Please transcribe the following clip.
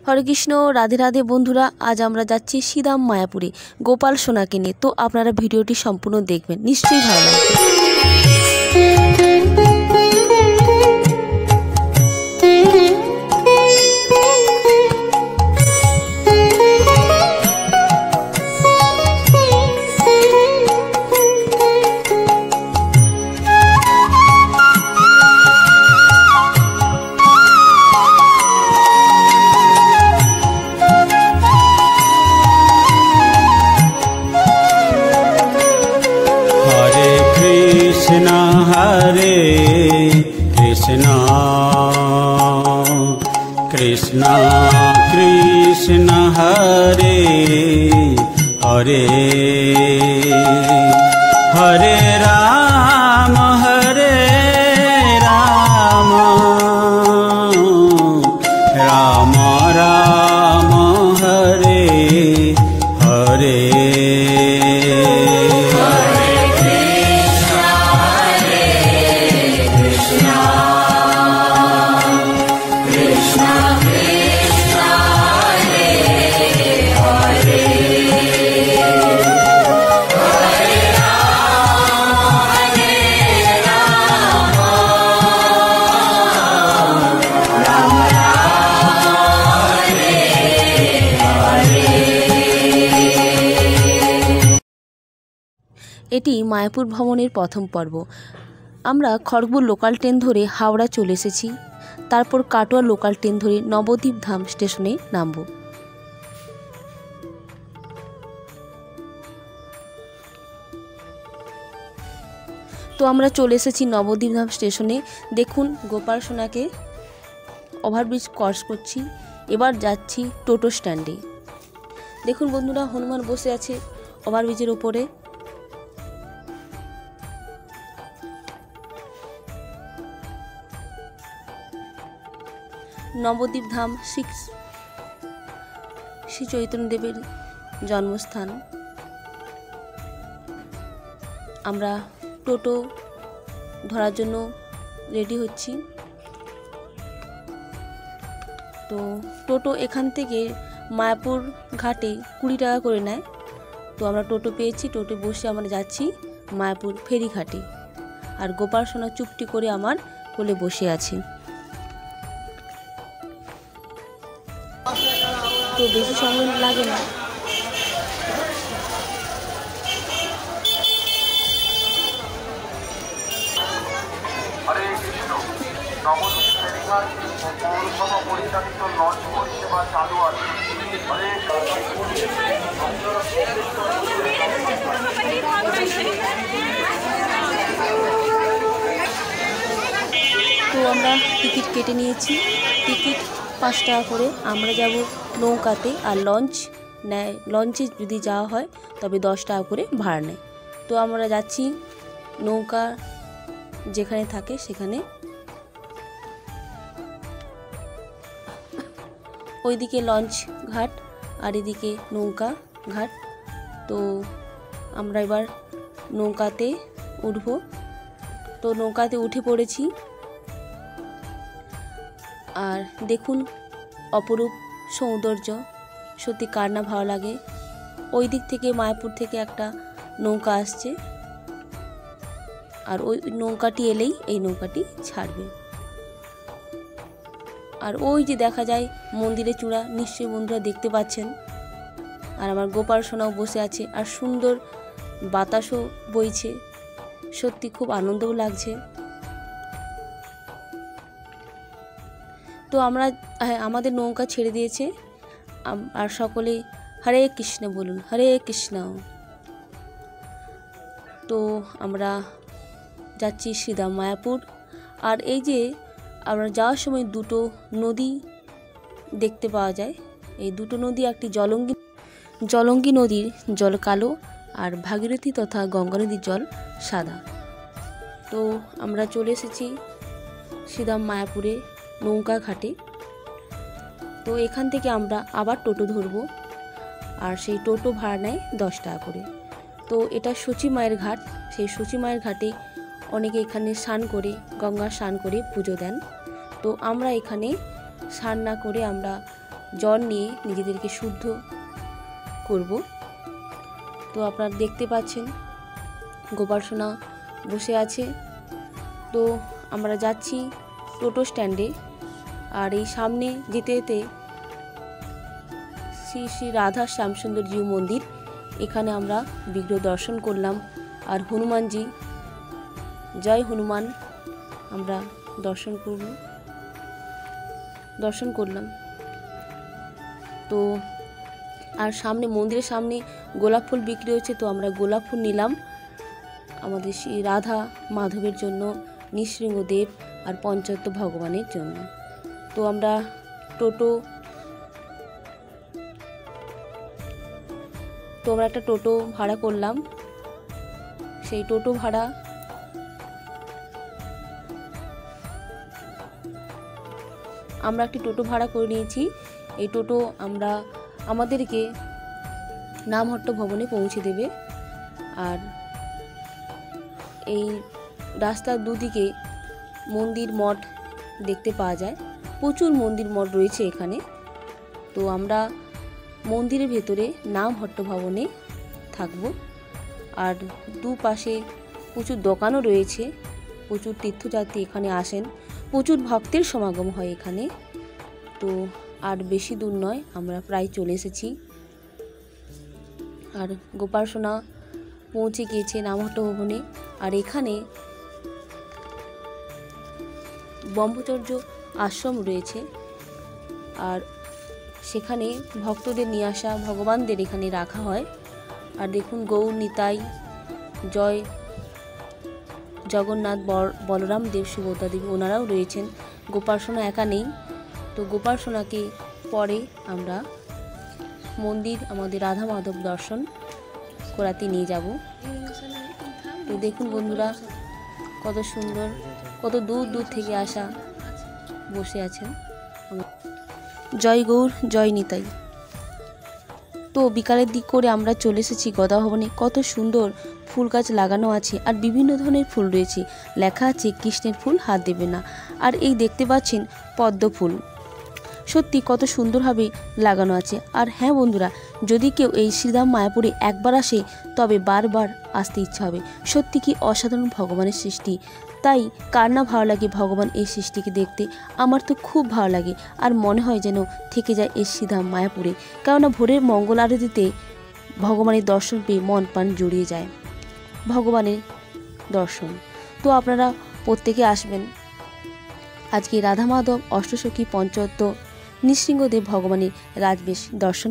হরে কৃষ্ণ, রাধে রাধে বন্ধুরা। আজ আমরা যাচ্ছি শ্রীধাম মায়াপুরে গোপাল সোনাকে নিয়ে। তো আপনারা ভিডিওটি সম্পূর্ণ দেখবেন, নিশ্চয়ই ভালো লাগবে। कृष्ण कृष्ण हरे हरे हरे राम राम राम हरे हरे। এটি মায়াপুর ভ্রমণের প্রথম পর্ব। আমরা খড়গপুর লোকাল ট্রেন ধরে হাওড়া চলে এসেছি, তারপর কাটোয়া লোকাল ট্রেন ধরে নবদ্বীপ ধাম স্টেশনে নামব। তো আমরা চলে এসেছি নবদ্বীপ ধাম স্টেশনে। দেখুন গোপাল সোনাকে ওভারব্রিজ ক্রস করছি। এবার যাচ্ছি টোটো স্ট্যান্ডে। দেখুন বন্ধুরা, হনুমান বসে আছে ওভারব্রিজের ওপরে। নবদ্বীপ ধাম শ্রী চৈতন্যদেবের জন্মস্থান। আমরা টোটো ধরার জন্য রেডি হচ্ছি। তো টোটো এখান থেকে মায়াপুর ঘাটে 20 টাকা করে নেয়। তো আমরা টোটো পেয়েছি, টোটো বসে আমরা যাচ্ছি মায়াপুর ফেরি ঘাটে। আর গোপাল সোনা চুপটি করে আমার কোলে বসে আছে। তো বেশি সময় লাগে না। হরে কৃষ্ণ, নবদ্বীপ ফেরিঘাট ও পৌরসভা পরিচালিত লঞ্চ পরিষেবা চালু আছে। হরে তো আমরা টিকিট কেটে নিয়েছি। টিকিট 5 টাকা করে। আমরা যাব নৌকাতে, আর লঞ্চে যদি যাওয়া হয় তবে 10 টাকা করে ভাড়া নেয়। তো আমরা যাচ্ছি নৌকা যেখানে থাকে সেখানে। ওইদিকে লঞ্চ ঘাট আর এদিকে নৌকা ঘাট। তো আমরা এবার নৌকাতে উঠব। তো নৌকাতে উঠে পড়েছি। আর দেখুন অপরূপ সৌন্দর্য, সত্যি কার না ভালো লাগে। ওই দিক থেকে মায়াপুর থেকে একটা নৌকা আসছে, আর ওই নৌকাটি এলেই এই নৌকাটি ছাড়বে। আর ওই যে দেখা যায় মন্দিরের চূড়া, নিশ্চয়ই বন্ধুরা দেখতে পাচ্ছেন। আর আমার গোপাল সোনাও বসে আছে, আর সুন্দর বাতাসও বইছে, সত্যি খুব আনন্দও লাগছে। তো আমাদের নৌকা ছেড়ে দিয়েছে, আর সকলে হরে কৃষ্ণ বলুন, হরে কৃষ্ণ। তো আমরা যাচ্ছি শ্রীধাম মায়াপুর। আর এই যে আমরা যাওয়ার সময় দুটো নদী দেখতে পাওয়া যায়। এই দুটো নদী, একটি জলঙ্গি নদীর জল কালো, আর ভাগীরথী তথা গঙ্গা নদীর জল সাদা। তো আমরা চলে এসেছি শ্রীধাম মায়াপুরে নৌকা ঘাটে। তো এখান থেকে আমরা আবার টোটো ধরবো, আর সেই টোটো ভাড়া নেয় 10 টাকা করে। তো এটা সচি মায়ের ঘাট। সেই সচি মায়ের ঘাটে অনেকে এখানে স্নান করে, গঙ্গার স্নান করে পুজো দেন। তো আমরা এখানে স্নান না করে আমরা জল নিয়ে নিজেদেরকে শুদ্ধ করব। তো আপনারা দেখতে পাচ্ছেন গোপাল সোনা বসে আছে। তো আমরা যাচ্ছি টোটো স্ট্যান্ডে। আর এই সামনে যেতে যেতে শ্রী শ্রী রাধা শ্যামসুন্দর জিউ মন্দির, এখানে আমরা বিগ্রহ দর্শন করলাম। আর হনুমানজি, জয় হনুমান, আমরা দর্শন করলাম। তো আর সামনে মন্দিরের সামনে গোলাপ ফুল বিক্রি হচ্ছে, তো আমরা গোলাপ ফুল নিলাম আমাদের শ্রী রাধা মাধবের জন্য, নৃসিংহদেব আর পঞ্চতত্ত্ব ভগবানের জন্য। তো আমরা একটা টোটো ভাড়া করলাম। সেই টোটো ভাড়া একটি টোটো ভাড়া করে নিয়েছি। এই টোটো আমাদেরকে নামহট্ট ভবনে পৌঁছে দেবে। আর এই রাস্তার দুদিকে মন্দির মঠ দেখতে পাওয়া যায়, প্রচুর মন্দির মঠ রয়েছে এখানে। তো আমরা মন্দিরের ভেতরে নামহট্ট ভবনে থাকব। আর দুপাশে প্রচুর দোকানও রয়েছে, প্রচুর তীর্থযাত্রী এখানে আসেন, প্রচুর ভক্তের সমাগম হয় এখানে। তো আর বেশি দূর নয়, আমরা প্রায় চলে এসেছি। আর গোপাল সোনা পৌঁছে গিয়েছে নামহট্ট ভবনে। আর এখানে ব্রহ্মচর্য আশ্রম রয়েছে, আর সেখানে ভক্তদের নিয়ে আসা ভগবানদের এখানে রাখা হয়। আর দেখুন গৌর নিতাই, জয় জগন্নাথ, বলরাম দেব, সুভদ্রা দেবী, ওনারাও রয়েছেন। গোপাল সোনা একা নেই। তো গোপাল সোনাকে পরে আমরা মন্দির আমাদের রাধা মাধব দর্শন করাতে নিয়ে যাব। তো দেখুন বন্ধুরা, কত সুন্দর, কত দূর দূর থেকে আসা বসে আছেন। জয় গৌর, জয় নিতাই। তো বিকালের দিক করে আমরা চলে এসেছি গদা ভবনে। কত সুন্দর ফুল গাছ লাগানো আছে, আর বিভিন্ন ধরনের ফুল রয়েছে। লেখা আছে কৃষ্ণের ফুল হাত দেবে না। আর এই দেখতে পাচ্ছেন পদ্ম ফুল, সত্যি কত সুন্দরভাবে লাগানো আছে। আর হ্যাঁ বন্ধুরা, যদি কেউ এই শ্রীধাম মায়াপুরে একবার আসে তবে বারবার আসতে ইচ্ছা হবে। সত্যি কি অসাধারণ ভগবানের সৃষ্টি। তাই কার না ভালো লাগে ভগবান এই সৃষ্টিকে দেখতে। আমার তো খুব ভালো লাগে, আর মনে হয় যেন থেকে যায় এই শ্রীধাম মায়াপুরে। কেননা ভোরের মঙ্গল আরতিতে ভগবানের দর্শন পেয়ে মন প্রাণ জুড়িয়ে যায় ভগবানের দর্শন। তো আপনারা প্রত্যেকে আসবেন আজকে রাধা মাধব অষ্টসখী পঞ্চতত্ত্ব নৃসিংহদেব ভগবানের রাজবেশ দর্শন